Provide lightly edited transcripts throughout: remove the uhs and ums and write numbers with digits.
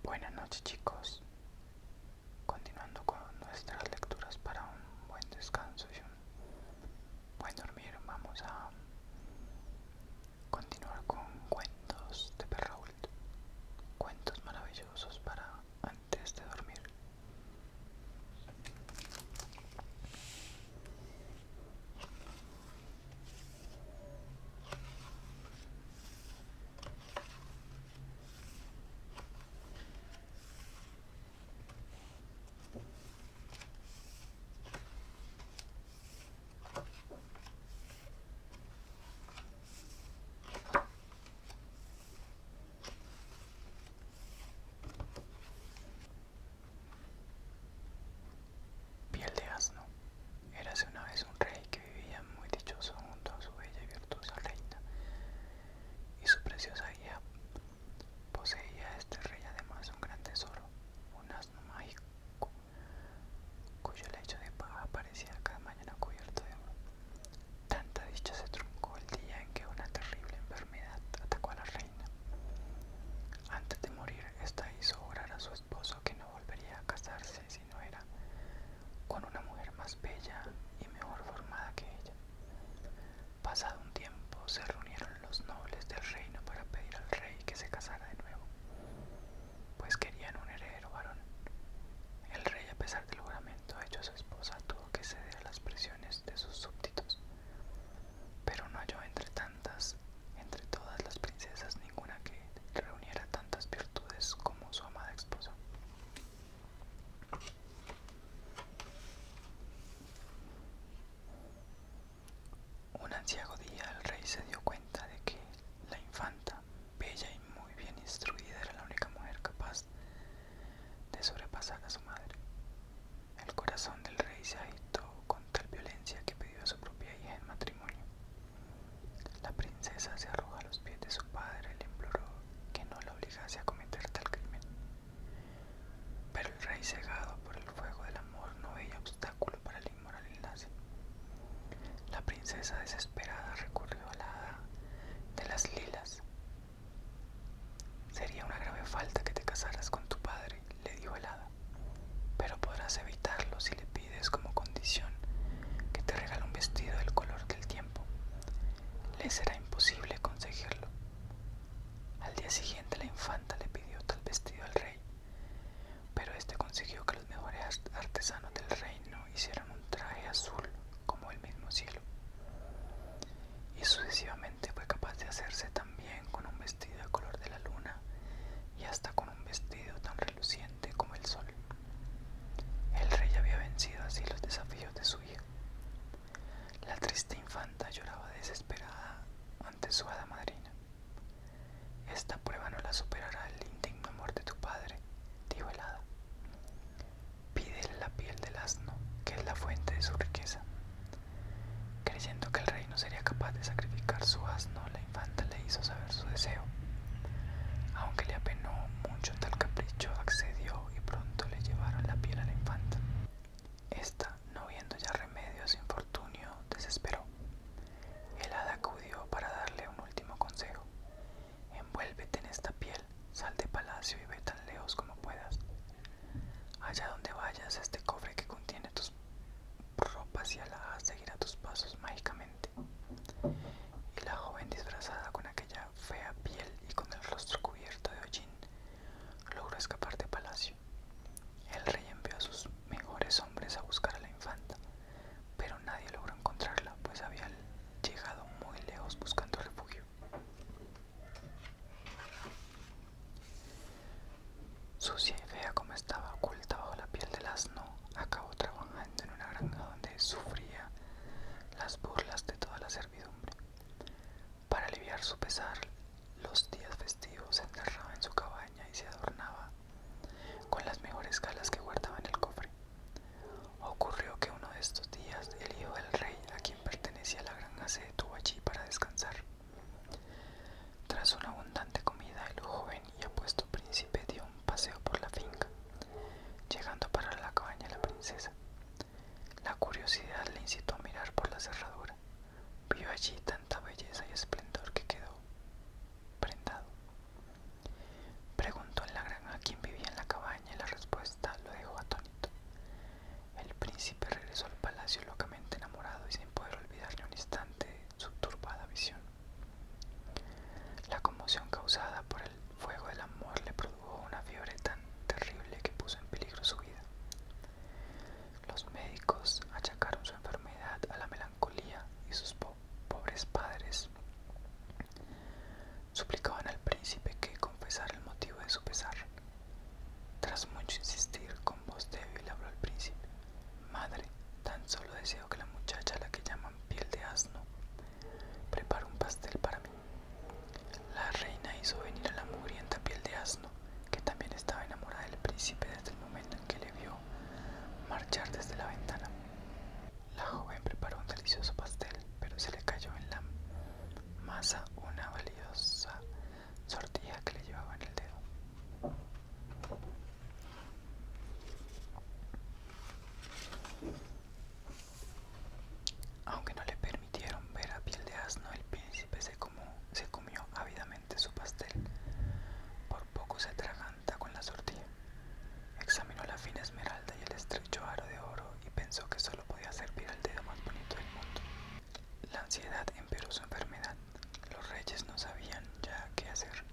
Buenas noches, chicos. Continuando con nuestras lecturas para un buen descanso y un buen dormir, vamos a continuar con cuentos de Perrault. Cuentos maravillosos para antes de dormir. Piel de asno. Érase una vez un rey que vivía muy dichoso junto a su bella y virtuosa reina y su preciosa hija. Poseía este rey además un gran tesoro, un asno mágico, cuyo lecho de paja parecía cada mañana cubierto de oro. Tanta dicha se truncó el día en que una terrible enfermedad atacó a la reina. Antes de morir, ésta hizo jurar a su esposo que no volvería a casarse si no era con una mujer más bella y mejor formada que ella. Pasado un tiempo, se reunieron los nobles del reino para pedir al rey que se casara de nuevo, pues querían un heredero varón. El rey, a pesar del juramento hecho a su esposa, tuvo que ceder a las presiones de sus súbditos, pero no halló entre todas las princesas, ninguna que reuniera tantas virtudes como su amada esposa. Un anciago día el rey se dio cuenta de que la infanta, bella y muy bien instruida, era la única mujer capaz de sobrepasar a su madre. El corazón del rey se agitó con tal violencia que pidió a su propia hija en matrimonio. La princesa se arrojó a los pies de su padre y le imploró que no la obligase a cometer tal crimen. Pero el rey, cegado por el fuego del amor, no veía obstáculo para el inmoral enlace. La princesa, desesperada, recurrió a la hada de las lilas. Sería una grave falta que te casaras con tu padre, le dijo el hada, pero podrás evitarlo si le pides como condición que te regale un vestido del color del tiempo. Le será imposible conseguirlo. Al día siguiente la infanta le pidió tal vestido al rey, pero este consiguió que los mejores artesanos del reino hicieran un traje azul como el mismo cielo, y sucesivamente fue capaz de hacerse también con un vestido de color de la luna y hasta con un vestido tan reluciente como el sol. El rey había vencido así los desafíos de su hija. La triste infanta lloraba desesperada ante su hada madrina. Esta prueba no la superará el indigno amor de tu padre, dijo el hada. Pídele la piel del asno, que es la fuente de su riqueza. Creyendo que el rey no sería capaz de sacrificar su asno, la infanta le hizo saber su deseo. Aunque le apenó mucho tal capricho, accedió y pronto le llevaron la piel a la infanta. Esta, no viendo ya remedio a su infortunio, desesperó. El hada acudió para darle un último consejo. Envuélvete en esta piel, sal de palacio y ve tan lejos como puedas. Allá donde vayas, este cofre que contiene tus ropas y alhajas seguirá tus pasos mágicamente. Y la joven, disfrazada con aquella fea piel y con el rostro cubierto de hollín, logró escapar de palacio. El rey envió a sus mejores hombres a buscar a la infanta, pero nadie logró encontrarla, pues había llegado muy lejos buscando refugio. Sucia y fea como estaba oculta bajo la piel del asno, acabó trabajando en una granja donde sufría las burlas de toda la servidumbre. Para aliviar su pesar, los días festivos se encerraba en su cabaña y se adornaba con las mejores galas que guardaba en el cofre. Ocurrió que uno de estos días el hijo del rey, a quien pertenecía la granja, se detuvo allí para descansar. Tras una abundante comida, el joven y apuesto príncipe dio un paseo por la finca. echar desde la ventana. La joven preparó un delicioso pastel, pero se le cayó en la masa una valiosa sortija que le llevaba en el dedo. Aunque no le permitieron ver a Piel de Asno, el príncipe se comió ávidamente su pastel. Por poco se atraganta con la sortija. Examinó la fina esmeralda y el estrecho aro de oro y pensó que solo podía servir al dedo más bonito del mundo. La ansiedad empeoró su enfermedad. Los reyes no sabían ya qué hacer,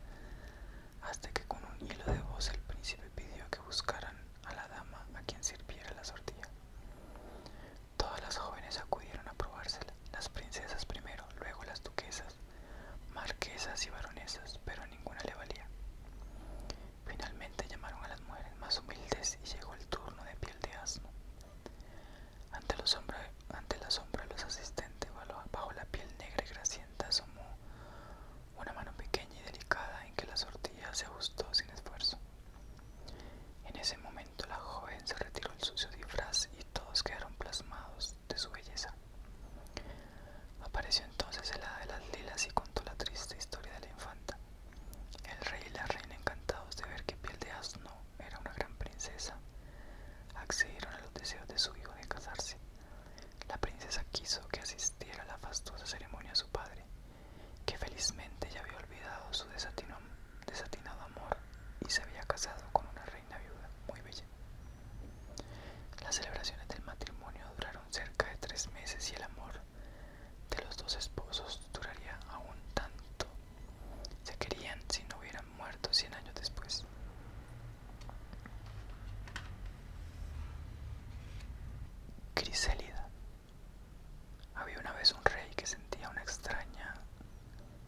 hasta que con un hilo de voz el príncipe pidió que buscaran a la dama a quien sirviera la sortija. Todas las jóvenes acudieron a probársela, las princesas primero, luego las duquesas, marquesas y baronesas, pero a ninguna le valía. Finalmente llamaron a las mujeres más humildes y llegó el turno de Piel de Asno. Ante la sombra de los asistentes, bajo la piel negra y grasienta, asomó una mano pequeña y delicada en que la sortija se ajustó sin esfuerzo. En ese momento la joven se retiró el sucio disfraz y todos quedaron plasmados de su belleza. Apareció entonces el hada de las lilas y contó la triste historia de la infanta. El rey y la reina, encantados de ver que Piel de Asno era una gran princesa, accedieron a los deseos de su hijo de casarse. La princesa quiso que asistiera a la fastuosa ceremonia a su padre, que felizmente ya había olvidado su desatinado amor y se había casado con una reina viuda muy bella. Las celebraciones del matrimonio duraron cerca de 3 meses y el amor de los dos esposos duraría aún tanto. Se querían si no hubieran muerto 100 años después. Crisélida. Había una vez un rey que sentía una extraña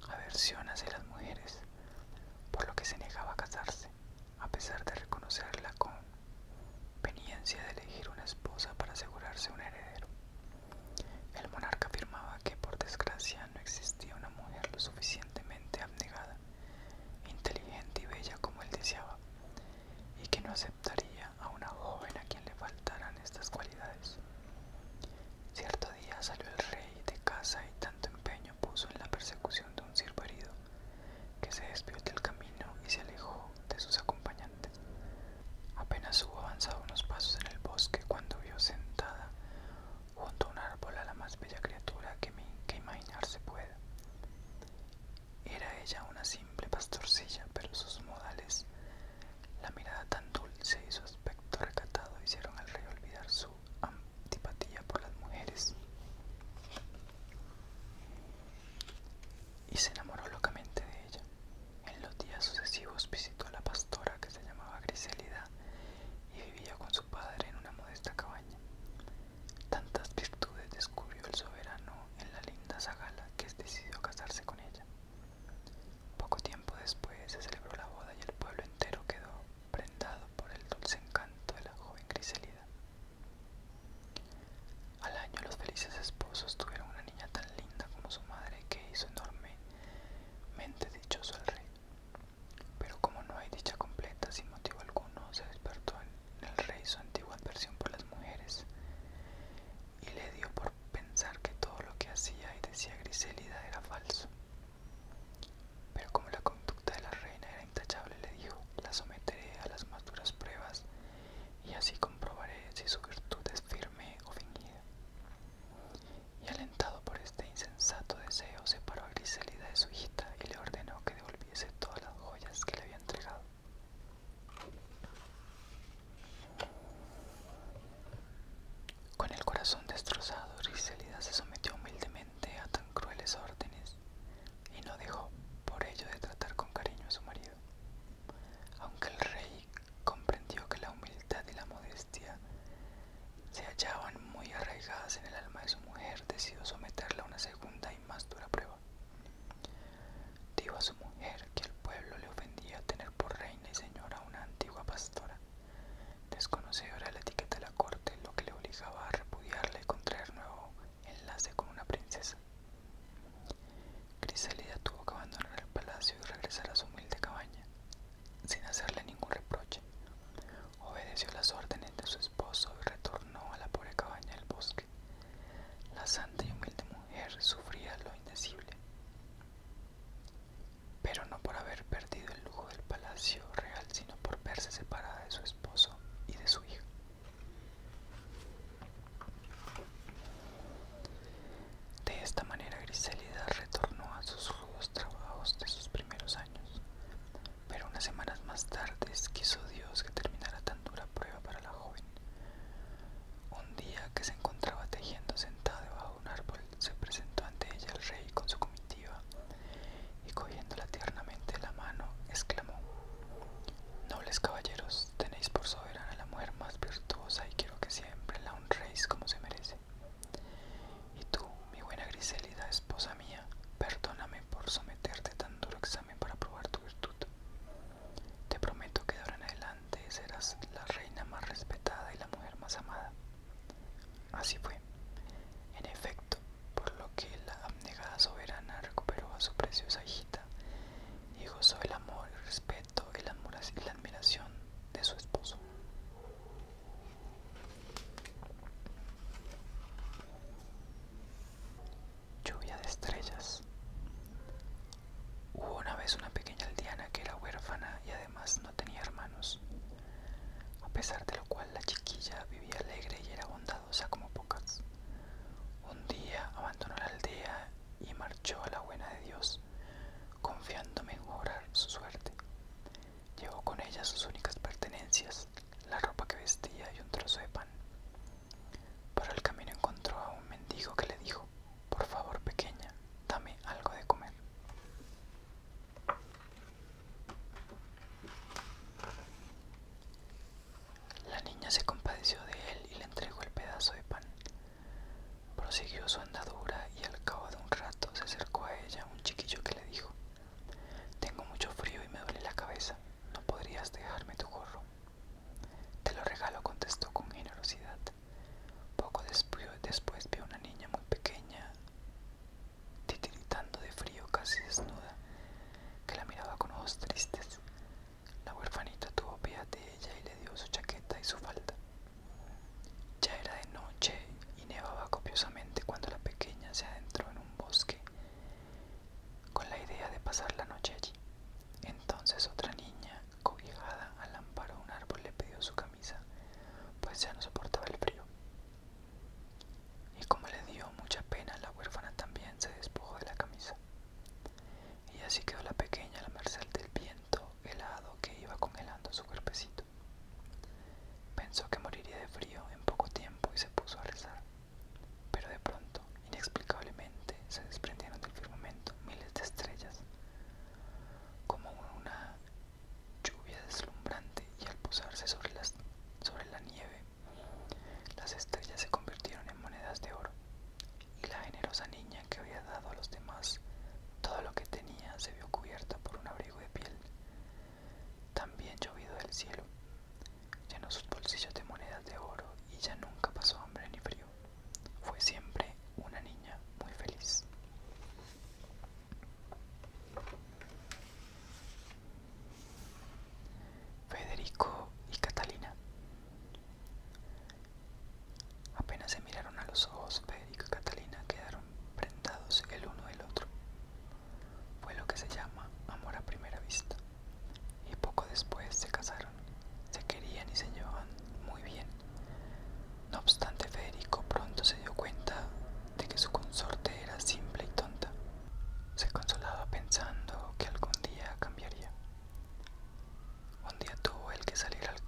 aversión hacia las mujeres, por lo que se negaba a casarse, a pesar de reconocer la conveniencia de elegir una esposa para asegurarse un heredero. El monarca afirmaba que por desgracia no existía una mujer lo suficientemente abnegada, inteligente y bella como él deseaba, y que no aceptaría a una joven a quien le faltaran estas cualidades. Cierto día salió el rey de casa y tanto empeño puso en la persecución de un ciervo herido que se desvió del camino y se alejó de sus acompañantes. Apenas hubo avanzado unos pasos en el bosque cuando vio sentada junto a un árbol a la más bella criatura que imaginarse pueda. Era ella una simple pastorcilla, pero sus modales, la mirada tan dulce y pues quiso Dios que terminara tan dura prueba para la joven. Un día que se encontraba tejiendo sentada debajo de un árbol, se presentó ante ella el rey con su comitiva y cogiéndola tiernamente de la mano, exclamó: «Nobles caballeros, tenéis por soberana la mujer más virtuosa y quiero que siempre la honréis como se merece. Y tú, mi buena Grisélida, esposa mía, perdóname por someterte a tan duro examen para probar tu virtud. Te prometo que de ahora en adelante serás la reina más respetada y la mujer más amada». Así fue, en efecto, por lo que la abnegada soberana recuperó a su preciosa hijita y gozó el amor, el respeto y la admiración de su esposo. Lluvia de estrellas. Hubo una vez una pequeña aldeana que era huérfana y además no tenía hermanos, a pesar de lo cual la chiquilla vivía alegre y era bondadosa como pocas. Un día abandonó la aldea y marchó a la buena de Dios, confiando mejorar su suerte. Llevó con ella sus únicas pertenencias, la ropa que vestía y un trozo de pan. Por el camino encontró a un mendigo que le dijo: «Por favor, pequeña, dame algo de comer». La niña se compadeció de él y le entregó el pedazo de pan. Prosiguió su andadura y al cabo de un rato se acercó a ella un chiquillo que le dijo: «Tengo mucho frío y me duele la cabeza, ¿no podrías dejarme tu gorro?». «Te lo regalo», contestó con generosidad. Poco después vio una niña muy pequeña, titiritando de frío, casi desnuda, que la miraba con ojos tristes. La huerfanita tuvo piedad de ella y le dio su chaqueta y su falda. Ya era de noche y nevaba copiosamente cuando la pequeña se adentró en un bosque con la idea de pasar la noche allí. Entonces otra niña, cobijada al amparo de un árbol, le pidió su camisa, pues ya no soportaba el frío. Y como le dio mucha pena, la huérfana también se despojó de la camisa. Y así quedó la pequeña a la merced del viento helado que iba congelando su cuerpecito. Pensó que moriría de frío en poco tiempo y se puso a rezar. Pero de pronto, inexplicablemente, se desprendieron del firmamento miles de estrellas, como una lluvia deslumbrante, y al posarse sobre la nieve, las estrellas se convirtieron en monedas de oro, y la generosa niña, que había dado a los demás todo lo que tenía, se vio cubierta por un abrigo de piel. También llovido del cielo, llenó sus bolsillos de monedas de oro y ya nunca pasó hambre ni frío. Fue siempre una niña muy feliz. Federico y Catalina. Apenas se miraron a los ojos, Federico y Catalina quedaron prendados el uno del otro. Fue lo que se llama amor a primera vista. Y poco después se casaron. Se querían y se llevaban muy bien. No obstante, Federico pronto se dio cuenta de que su consorte era simple y tonta. Se consolaba pensando que algún día cambiaría. Un día tuvo él que salir al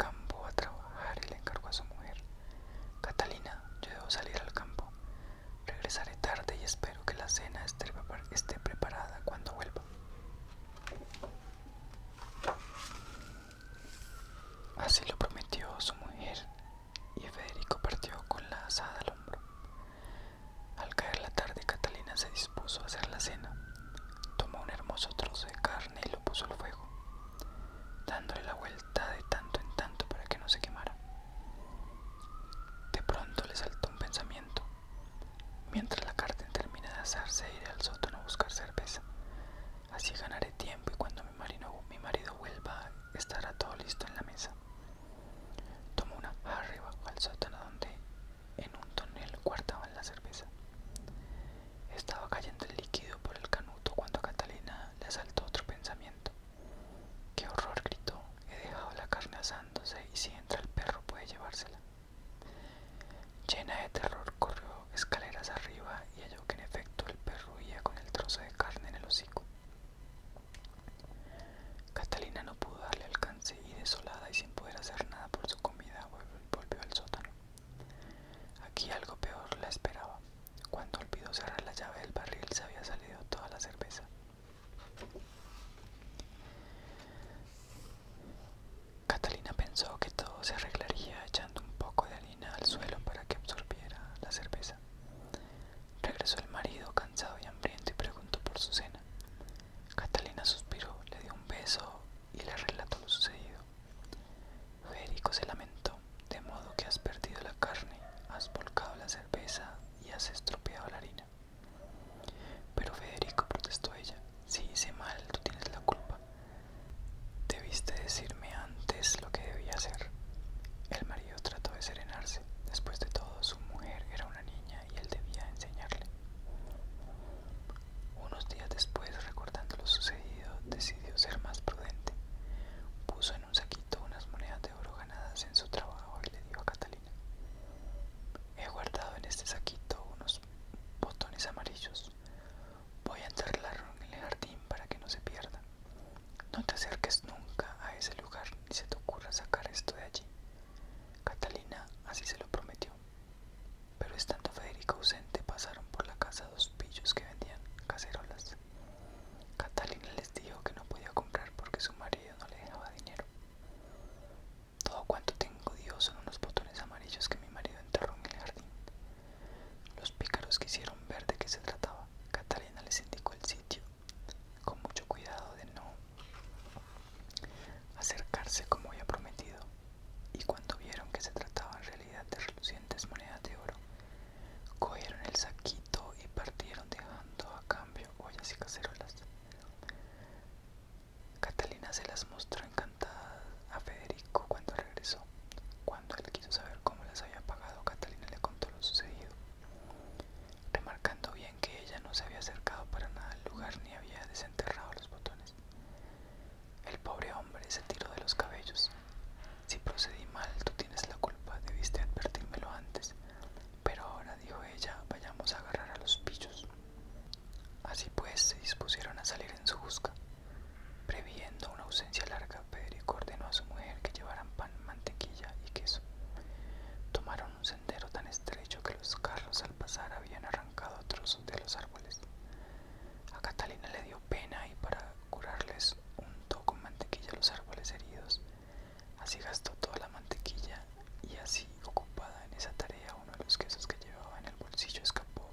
gastó toda la mantequilla y así, ocupada en esa tarea, uno de los quesos que llevaba en el bolsillo escapó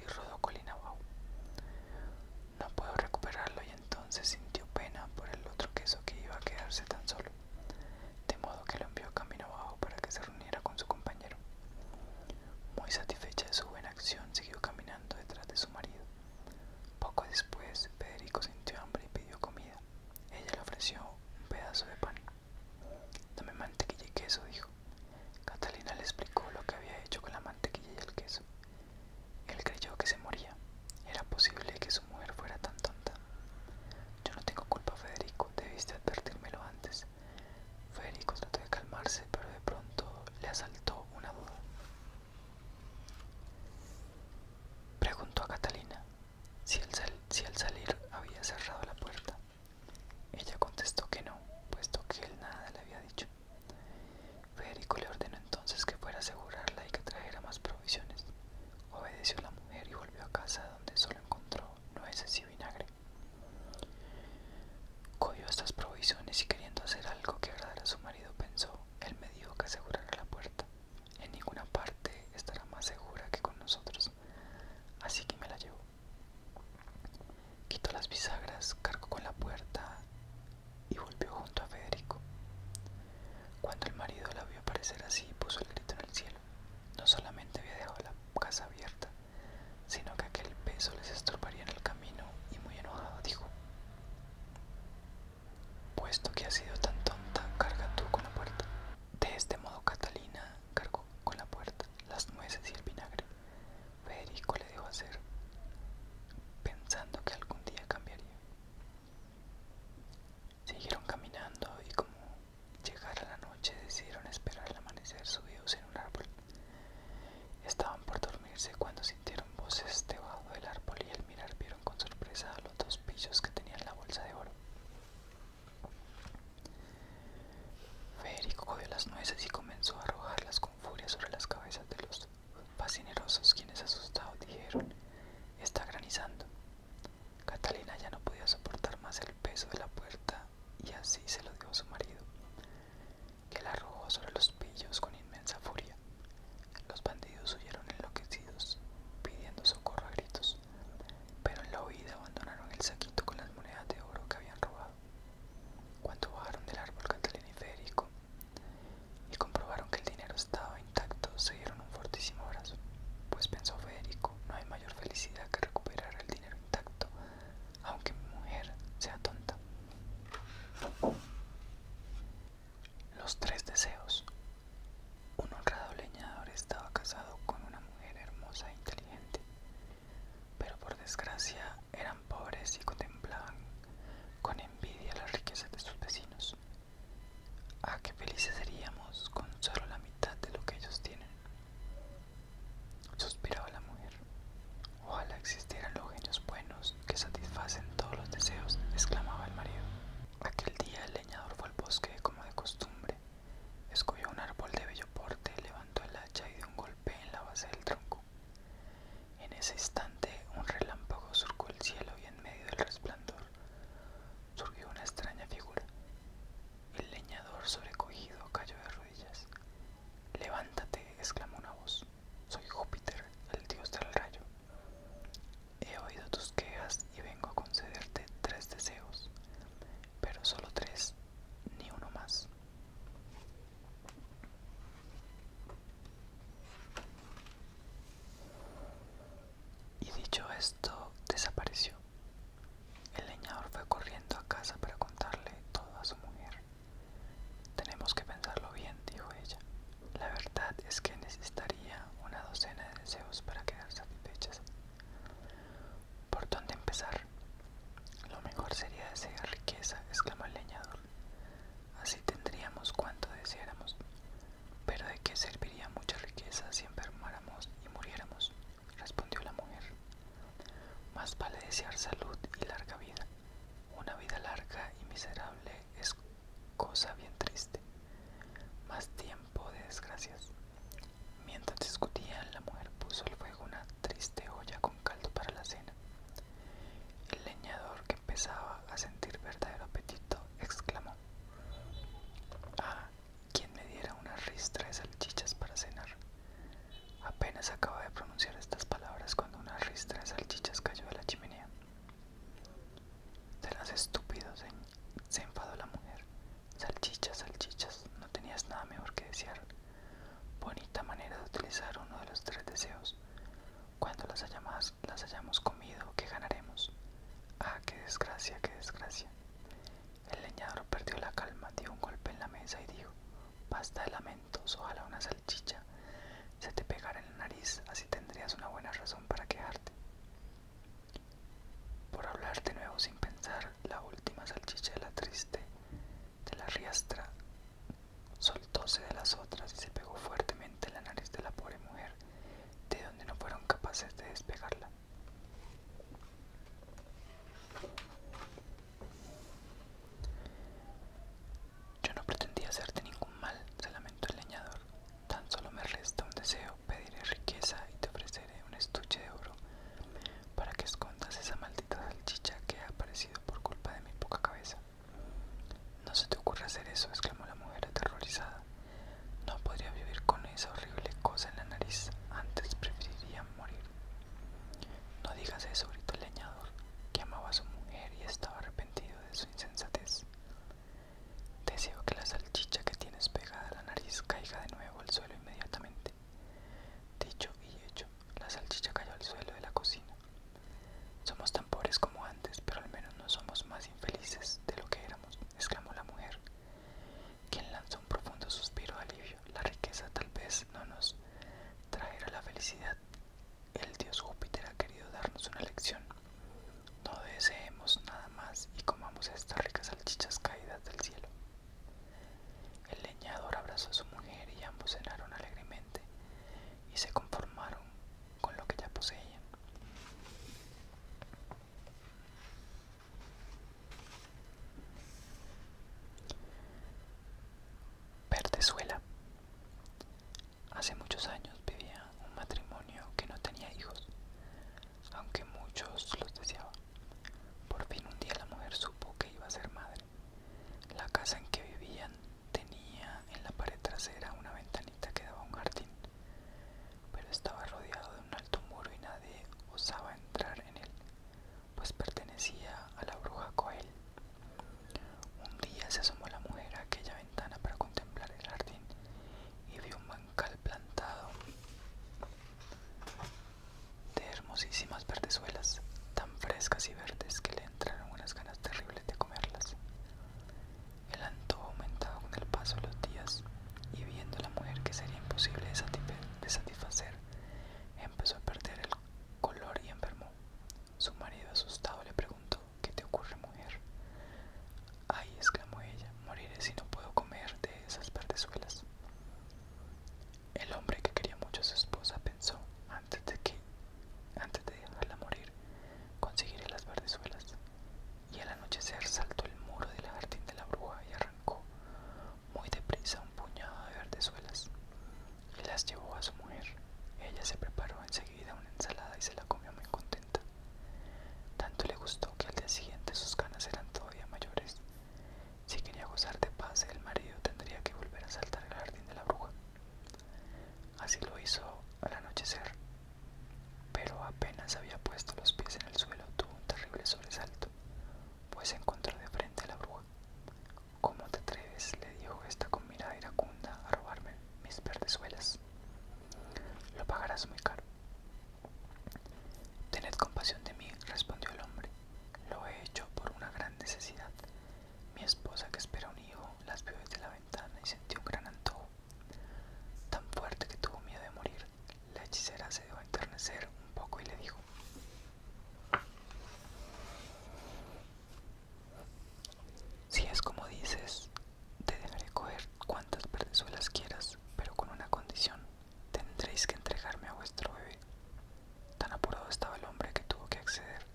y rodó colina abajo. No pudo recuperarlo y entonces sintió pena por el otro queso que iba a quedarse tan solo, de modo que lo envió camino abajo para que se reuniera con su compañero. Muy satisfecha de su buena acción, siguió caminando detrás de su marido. Poco después, Federico sintió hambre y pidió comida. Ella le ofreció un pedazo de pan. Dame mantequilla y queso, dijo. Catalina le explicó lo que había hecho con la mantequilla y el queso. Él creyó que se moría. Era posible que su mujer fuera tan tonta. Yo no tengo culpa, Federico, debiste advertírmelo antes. Federico trató de calmarse, pero de pronto le asaltó una duda. Preguntó a Catalina si al salir había cerrado la puerta. Ella contestó que no, puesto que él nada le había dicho. Federico le ordenó entonces que fuera a asegurarla y que trajera más provisiones. Obedeció la mujer y volvió a casa, donde solo encontró nueces y vinagre. Cogió estas provisiones y, queriendo hacer algo que agradara a su marido, pensó: él me dijo que asegurara la puerta. En ninguna parte estará más segura que con nosotros, así que me la llevo. Quitó las bisagras, cargó con la puerta y volvió junto a Federico. Cuando el marido la vio aparecer así, puso el grito en el cielo. No solamente había dejado la casa abierta, sino que aquel peso les estorbaría en el camino, y muy enojado dijo: puesto que has sido tan tonta, carga tú con la puerta. De este modo Catalina cargó con la puerta, las nueces y el vinagre. Federico le dejó hacer, pensando que algún día cambiaría. Siguieron caminando y, como llegara la noche, decidieron esperar el amanecer subidos en un árbol. Estaban por dormirse cuando sintieron voces debajo del árbol, y al mirar vieron con sorpresa a los dos pillos que tenían la bolsa de oro. Federico cogió las nueces y comenzó a arrojarlas con furia sobre las cabezas de los facinerosos, quienes, asustados, dijeron: está granizando. Catalina ya no podía soportar más el peso de la puerta y así se lo dio a su marido, que la arrojó sobre los pillos con inmensa furia. Los bandidos huyeron enloquecidos, pidiendo socorro a gritos, pero en la huida abandonaron el saquito con las monedas de oro que habían robado. Cuando bajaron del árbol Catalina y Federico y comprobaron que el dinero estaba intacto, se dieron un fortísimo abrazo, pues, pensó Federico, no hay mayor felicidad que recuperar el dinero intacto, aunque mi mujer sea tonta. Los tres deseos. Un honrado leñador estaba casado con una mujer hermosa e inteligente, pero por desgracia eran pobres y contemplaban con envidia las riquezas de sus vecinos. Ah, qué felices seríamos con solo la mitad de lo que ellos tienen, suspiraba la mujer. Ojalá existieran los genios buenos que satisfacen todos los deseos, exclamaba el marido. Aquel día el leñador fue al bosque como de costumbre. Escogió un árbol de bello porte, levantó el hacha y dio un golpe en la base del tronco. En ese instante un relámpago surcó el cielo y en medio del resplandor surgió una extraña figura. El leñador, sobrecogido, cayó deseos. Cuando las hayamos comido, ¿qué ganaremos? Ah, qué desgracia, qué desgracia. El leñador perdió la calma, dio un golpe en la mesa y dijo: basta de lamentos, ojalá una salchicha se te pegara en la nariz, así tendrías una buena razón para quejarte. Por hablar de nuevo sin pensar, la última salchicha de la riastra, soltóse de las otras y se pegó fuertemente en la nariz de la pobre mujer, de donde no fueron capaces de despegarla. Yo no pretendía hacerte ningún mal, se lamentó el leñador. Tan solo me resta un deseo: pediré riqueza y te ofreceré un estuche de oro para que escondas esa maldita salchicha que ha aparecido por culpa de mi poca cabeza. No se te ocurre hacer eso, exclamó la mujer aterrorizada. No podría vivir con esa horrible cosa en la nariz, antes preferiría morir. No digas eso, gritó el leñador, que amaba a su mujer y estaba arrepentido de su insensatez. Deseo que la salchicha que tienes pegada a la nariz caiga de nuevo al suelo inmediatamente. Dicho y hecho, la salchicha cayó al suelo de la cocina. Somos tan pobres como antes, pero al menos no somos más infelices de lo que éramos, exclamó la mujer, quien lanzó un profundo suspiro de alivio. La riqueza tal vez no nos trajera la felicidad. El dios Júpiter ha querido darnos una lección. No deseemos nada más y comamos estas ricas salchichas caídas del cielo. El leñador abrazó a su mujer y ambos cenaron alegremente y se conformaron con lo que ya poseían. Verdezuela. Hace muchos años vivía un matrimonio que no tenía hijos, aunque muchos los deseaban. Por fin un día la mujer supo que iba a ser madre. La casa en que vivían tenía en la pared trasera una ventanita que daba a un jardín, pero estaba rodeado de un alto muro y nadie osaba entrar en él, pues pertenecía a la bruja Coel. Un día se asomó la mujer a aquella ventana para contemplar el jardín y vio un bancal plantado de hermosísimas verdezuelas, tan frescas y verdes que le entraron unas ganas terribles de comerlas. El antojo aumentaba con el paso de los días, y viendo la mujer que sería imposible de satisfacer, empezó a perder el color y enfermó. Su marido, asustado, le preguntó: ¿qué te ocurre, mujer? Ay, exclamó ella, moriré si no puedo comer de esas verdezuelas. El hombre, que quería mucho a su esposa, pensó: antes de dejarla morir, conseguiré las verdezuelas. Y al anochecer saltó el muro del jardín de la bruja y arrancó muy deprisa un puñado de verdezuelas y las llevó a su mujer. Ella se preparó enseguida una ensalada y se la comió muy contenta. Tanto le gustó que al día siguiente sus ganas eran todavía mayores. Si quería gozar de paz, el marido tendría que volver a saltar el jardín de la bruja. Así lo hizo al anochecer, pero apenas había puesto los pies en el suelo tuvo un terrible sobresalto, pues se encontró de frente a la bruja. ¿Cómo te atreves?, le dijo esta con mirada iracunda, a robarme mis verdezuelas. Lo pagarás muy caro. Tened compasión de mí, respondió el hombre. Lo he hecho por una gran necesidad. Mi esposa, que espera un hijo, las vio desde la ventana y sintió un gran antojo, tan fuerte que tuvo miedo de morir. La hechicera se dejó enternecer un poco y le dijo: si es como dices, te dejaré coger cuantas verdezuelas quieras, pero con una condición: tendréis que entregarme a vuestro bebé. Tan apurado estaba el hombre que tuvo que acceder.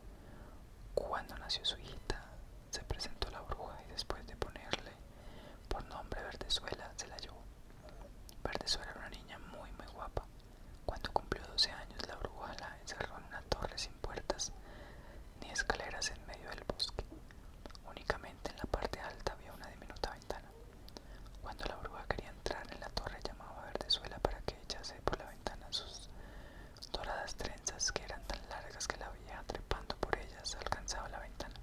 Cuando nació su hijita, se presentó la bruja y después de ponerle por nombre Verdezuela, se la llevó. Verdezuela era una niña muy guapa. Cuando cumplió 12 años, la bruja la encerró en una torre sin puertas ni escaleras en medio del bosque. Únicamente en la parte alta había una diminuta ventana. Cuando la bruja quería entrar en la torre, llamaba a Verdezuela para que echase por la ventana sus doradas trenzas, que eran tan largas que la vieja, trepando por ellas, alcanzaba la ventana.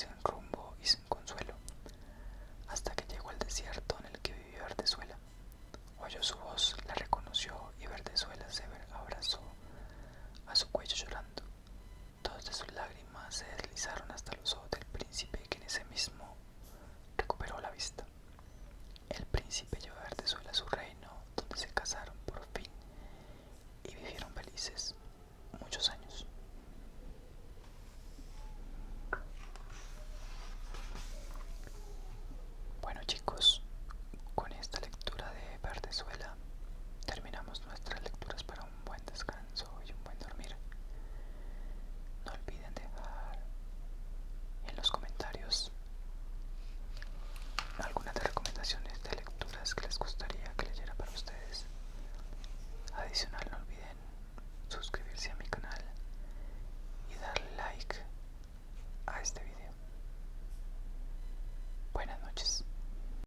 sin